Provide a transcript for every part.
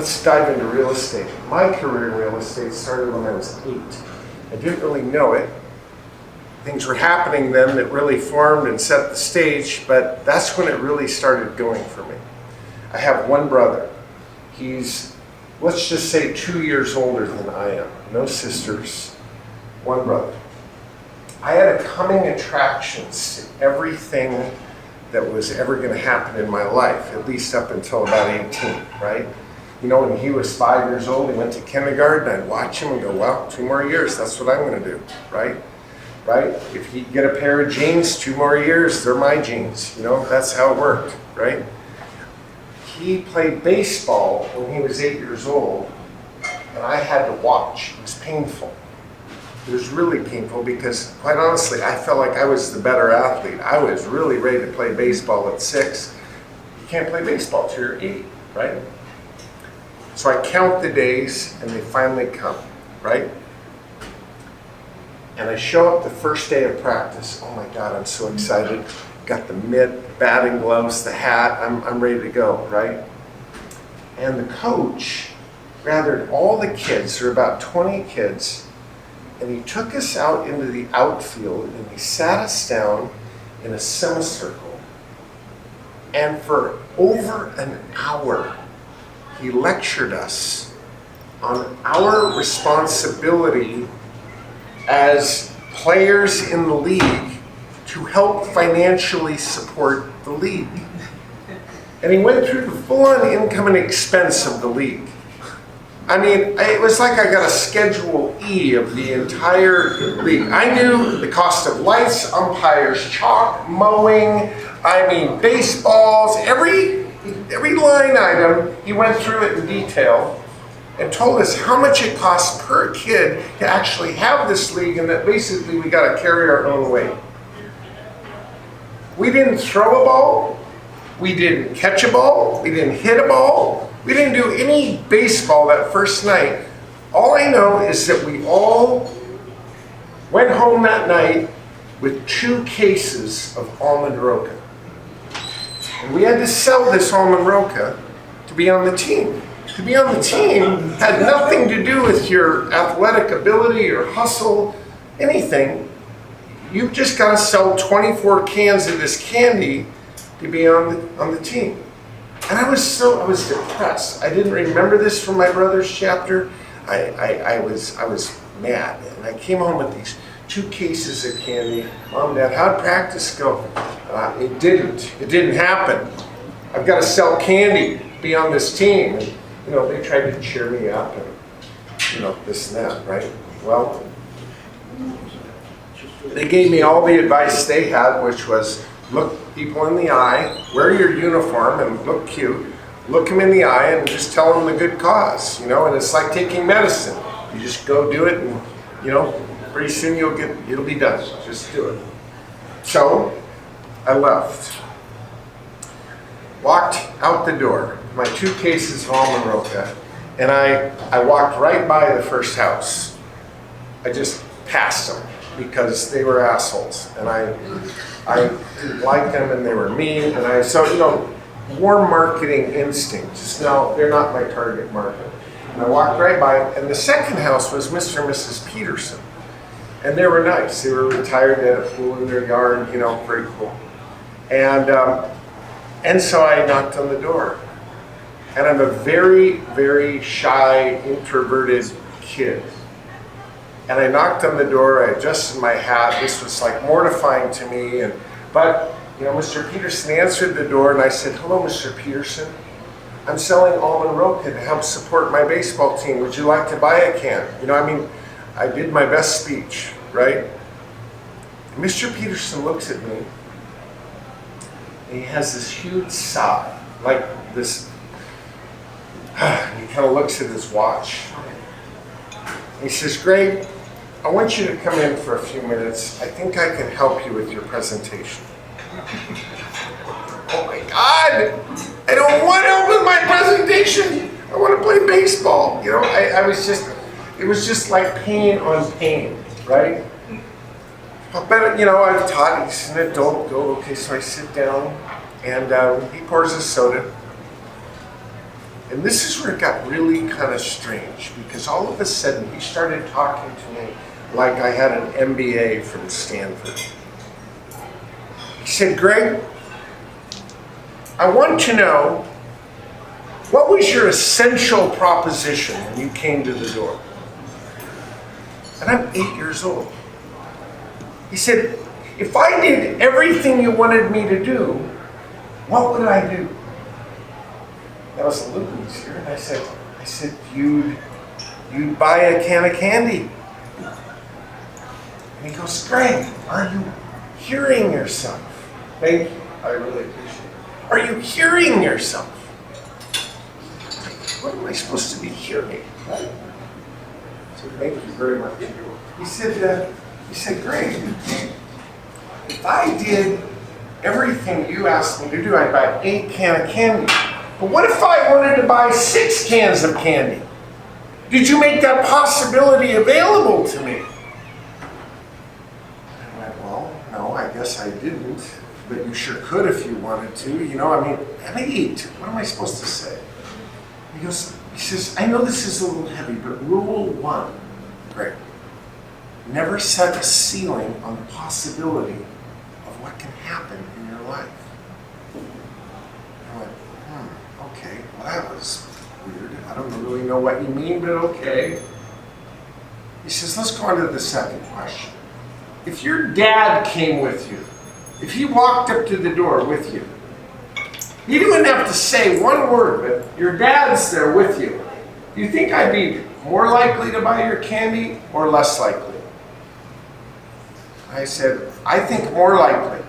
Let's dive into real estate. My career in real estate started when I was 8. I didn't really know it. Things were happening then that really formed and set the stage, but that's when it really started going for me. I have one brother. He's, let's just say, 2 years older than I am. No sisters, one brother. I had a coming attractions to everything that was ever going to happen in my life, at least up until about 18, right? You know, when he was 5 years old, he went to kindergarten, I'd watch him and go, well, 2 more years, that's what I'm going to do, right? Right? If he get a pair of jeans, 2 more years, they're my jeans. You know, that's how it worked, right? He played baseball when he was 8 years old, and I had to watch. It was painful. It was really painful because, quite honestly, I felt like I was the better athlete. I was really ready to play baseball at 6. You can't play baseball till you're 8, right? So I count the days, and they finally come, right? And I show up the first day of practice. Oh my God, I'm so excited. Got the mitt, batting gloves, the hat. I'm ready to go, right? And the coach gathered all the kids, there were about 20 kids, and he took us out into the outfield and he sat us down in a semicircle. And for over an hour, he lectured us on our responsibility as players in the league to help financially support the league. And he went through the full-on income and expense of the league. I mean, it was like I got a Schedule E of the entire league. I knew the cost of lights, umpires, chalk, mowing, I mean, baseballs, every line item, he went through it in detail and told us how much it costs per kid to actually have this league, and that basically we got to carry our own weight. We didn't throw a ball, we didn't catch a ball, we didn't hit a ball, we didn't do any baseball that first night. All I know is that we all went home that night with 2 cases of Almond Roca. And we had to sell this Almond Roca to be on the team. To be on the team had nothing to do with your athletic ability or hustle, anything. You've just got to sell 24 cans of this candy to be on the team. And I was depressed. I didn't remember this from my brother's chapter. I was mad. And I came home with these 2 cases of candy. Mom, Dad, how'd practice go? It didn't happen. I've got to sell candy, be on this team. And, you know, they tried to cheer me up and, you know, this and that, right? Well, they gave me all the advice they had, which was look people in the eye, wear your uniform and look cute, look them in the eye and just tell them the good cause, you know, and it's like taking medicine. You just go do it and, you know, pretty soon it'll be done. Just do it. So I left. Walked out the door, my 2 cases of Almond Roca, and I walked right by the first house. I just passed them because they were assholes, and I didn't like them, and they were mean, and so, you know, warm marketing instinct, just no, they're not my target market. And I walked right by them, and the second house was Mr. and Mrs. Peterson, and they were nice. They were retired, they had a pool in their yard, you know, pretty cool. And so I knocked on the door. And I'm a very, very shy, introverted kid. And I knocked on the door, I adjusted my hat. This was like mortifying to me. But, you know, Mr. Peterson answered the door and I said, hello, Mr. Peterson. I'm selling Almond Roca to help support my baseball team. Would you like to buy a can? You know, I mean, I did my best speech, right? And Mr. Peterson looks at me. And he has this huge sigh, like this. He kind of looks at his watch. He says, Greg, I want you to come in for a few minutes. I think I can help you with your presentation. Oh my God, I don't want help with my presentation. I want to play baseball. You know, it was just like pain on pain, right? But, you know, I've taught, he's an adult, okay, so I sit down and he pours a soda. And this is where it got really kind of strange, because all of a sudden he started talking to me like I had an MBA from Stanford. He said, Greg, I want to know, what was your essential proposition when you came to the door? And I'm 8 years old. He said, if I did everything you wanted me to do, what would I do? That was the Lupins here, and I said, you'd buy a can of candy. And he goes, Greg, are you hearing yourself? Thank you, I really appreciate it. Are you hearing yourself? What am I supposed to be hearing? Right? So thank you very much. He said, Greg, if I did everything you asked me to do, I'd buy 8 cans of candy. But what if I wanted to buy 6 cans of candy? Did you make that possibility available to me? I went, well, no, I guess I didn't. But you sure could if you wanted to. You know, I mean, I'm 8. What am I supposed to say? He says, I know this is a little heavy, but rule 1, Greg, never set a ceiling on the possibility of what can happen in your life. I went, okay, well that was weird. I don't really know what you mean, but okay. He says, let's go on to the second question. If your dad came with you, if he walked up to the door with you, you didn't have to say one word, but your dad's there with you, do you think I'd be more likely to buy your candy or less likely? I said, I think more likely.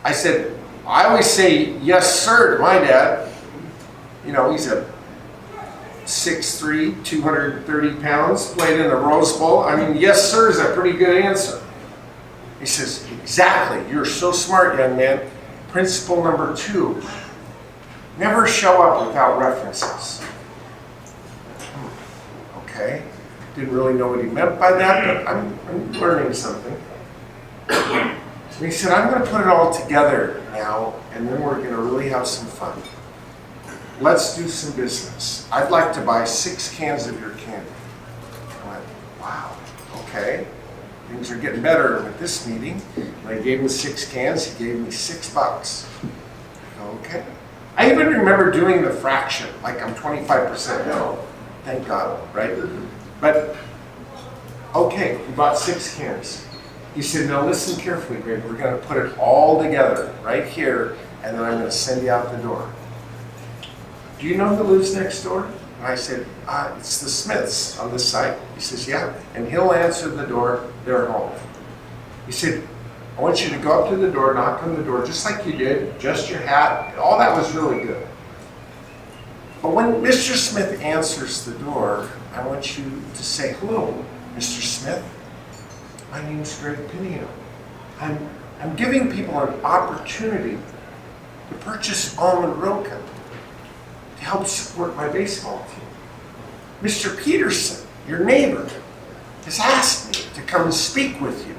I said, I always say yes sir to my dad. You know, he's a 6'3", 230 pounds, played in the Rose Bowl. I mean, yes sir is a pretty good answer. He says, exactly, you're so smart, young man. Principle number 2, never show up without references. Okay, didn't really know what he meant by that, but I'm learning something. So he said, I'm going to put it all together now, and then we're going to really have some fun. Let's do some business. I'd like to buy 6 cans of your candy. I went, wow, okay. Things are getting better with this meeting. When I gave him 6 cans, he gave me $6. Okay. I even remember doing the fraction, like I'm 25%. No, thank God, right? But, okay, he bought 6 cans. He said, now listen carefully, Greg. We're going to put it all together right here, and then I'm going to send you out the door. Do you know who lives next door? And I said, it's the Smiths on this side. He says, yeah. And he'll answer the door. They're home. He said, I want you to go up to the door, knock on the door, just like you did, adjust your hat. All that was really good. But when Mr. Smith answers the door, I want you to say, hello, Mr. Smith. My name's Greg Pinneo. I'm giving people an opportunity to purchase Almond Roca to help support my baseball team. Mr. Peterson, your neighbor, has asked me to come and speak with you.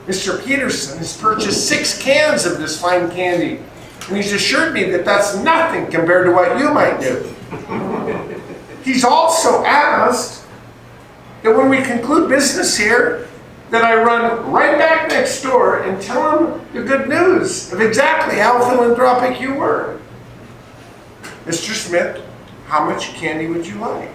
Mr. Peterson has purchased 6 cans of this fine candy, and he's assured me that that's nothing compared to what you might do. He's also asked that when we conclude business here, that I run right back next door and tell him the good news of exactly how philanthropic you were. Mr. Smith, how much candy would you like?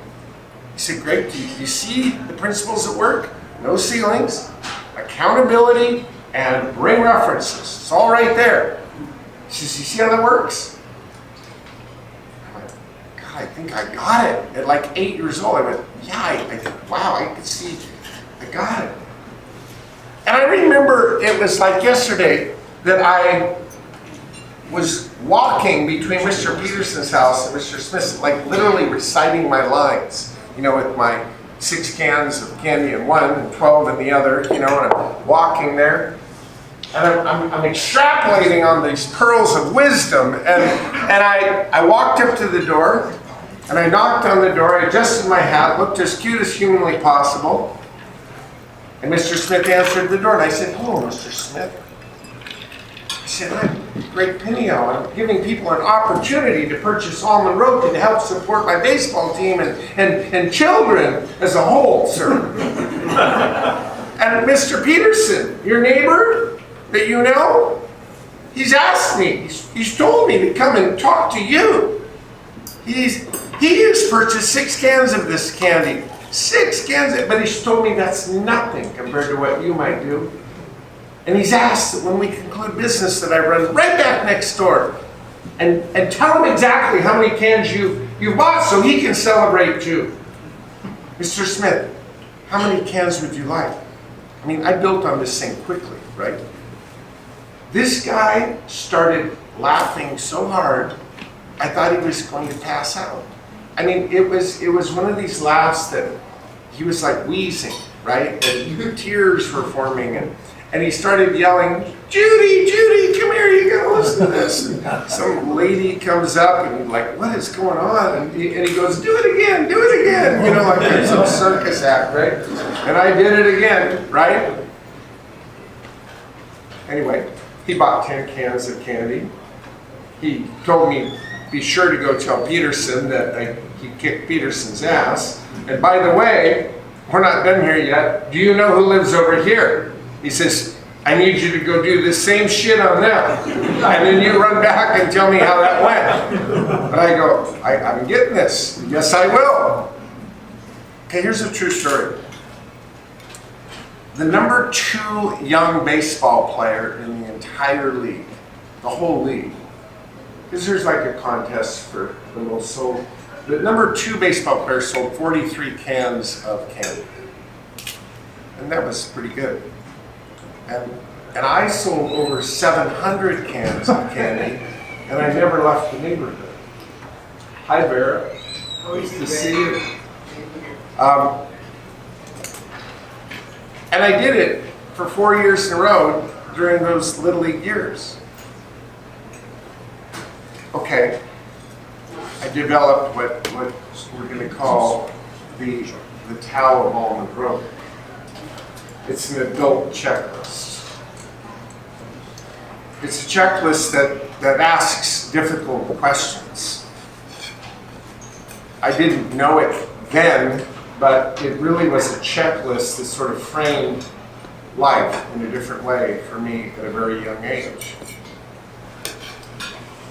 He said, Greg, do you see the principles at work? No ceilings, accountability, and bring references. It's all right there. He says, you see how that works? I went, God, I think I got it. At like 8 years old, I went, yeah, I think, wow, I could see, I got it. And I remember it was like yesterday that I was walking between Mr. Peterson's house and Mr. Smith's, like literally reciting my lines, you know, with my 6 cans of candy in one and 12 in the other, you know, and I'm walking there. And I'm extrapolating on these pearls of wisdom. And I walked up to the door, and I knocked on the door, I adjusted my hat, looked as cute as humanly possible. And Mr. Smith answered the door, and I said, hello, Mr. Smith. I said, I'm Greg Pinneo. I'm giving people an opportunity to purchase Almond to help support my baseball team and children as a whole, sir. And Mr. Peterson, your neighbor that you know, he's asked me, he's told me to come and talk to you. He has purchased 6 cans of this candy. 6 cans, but he's told me that's nothing compared to what you might do. And he's asked that when we conclude business that I run right back next door and tell him exactly how many cans you bought so he can celebrate too. Mr. Smith, how many cans would you like? I mean, I built on this thing quickly, right? This guy started laughing so hard, I thought he was going to pass out. I mean, it was one of these laughs that he was like wheezing, right? And tears were forming, and he started yelling, Judy, come here, you gotta listen to this. And some lady comes up and like, what is going on? And he goes, do it again, you know, like it's some circus act, right? And I did it again, right? Anyway, he bought 10 cans of candy. He told me, be sure to go tell Peterson that he kicked Peterson's ass. And by the way, we're not done here yet. Do you know who lives over here? He says, I need you to go do the same shit on them. And then you run back and tell me how that went. And I go, I'm getting this. Yes, I will. Okay, here's a true story. The number 2 young baseball player in the entire league, the whole league, because there's like a contest for the most sold. The number 2 baseball player sold 43 cans of candy. And that was pretty good. And I sold over 700 cans of candy, and I never left the neighborhood. Hi, Vera. Nice to see you. And I did it for 4 years in a row during those Little League years. Okay, I developed what we're going to call the Tao of Almond Growth. It's an adult checklist. It's a checklist that asks difficult questions. I didn't know it then, but it really was a checklist that sort of framed life in a different way for me at a very young age.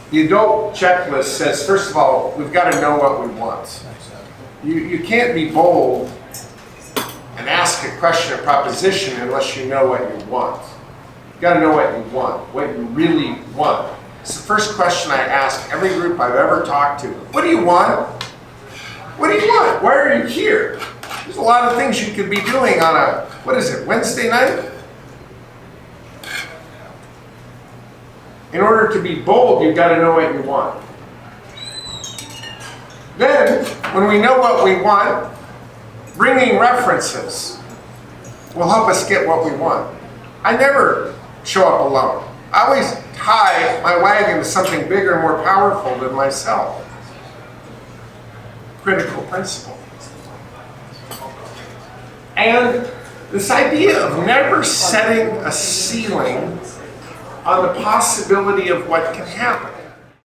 The adult checklist says, first of all, we've got to know what we want. You can't be bold and ask a question or proposition unless you know what you want. You've got to know what you want, what you really want. It's the first question I ask every group I've ever talked to. What do you want? What do you want? Why are you here? There's a lot of things you could be doing on a, what is it, Wednesday night? In order to be bold, you've got to know what you want. Then, when we know what we want, bringing references will help us get what we want. I never show up alone. I always tie my wagon to something bigger and more powerful than myself. Critical principle. And this idea of never setting a ceiling on the possibility of what can happen.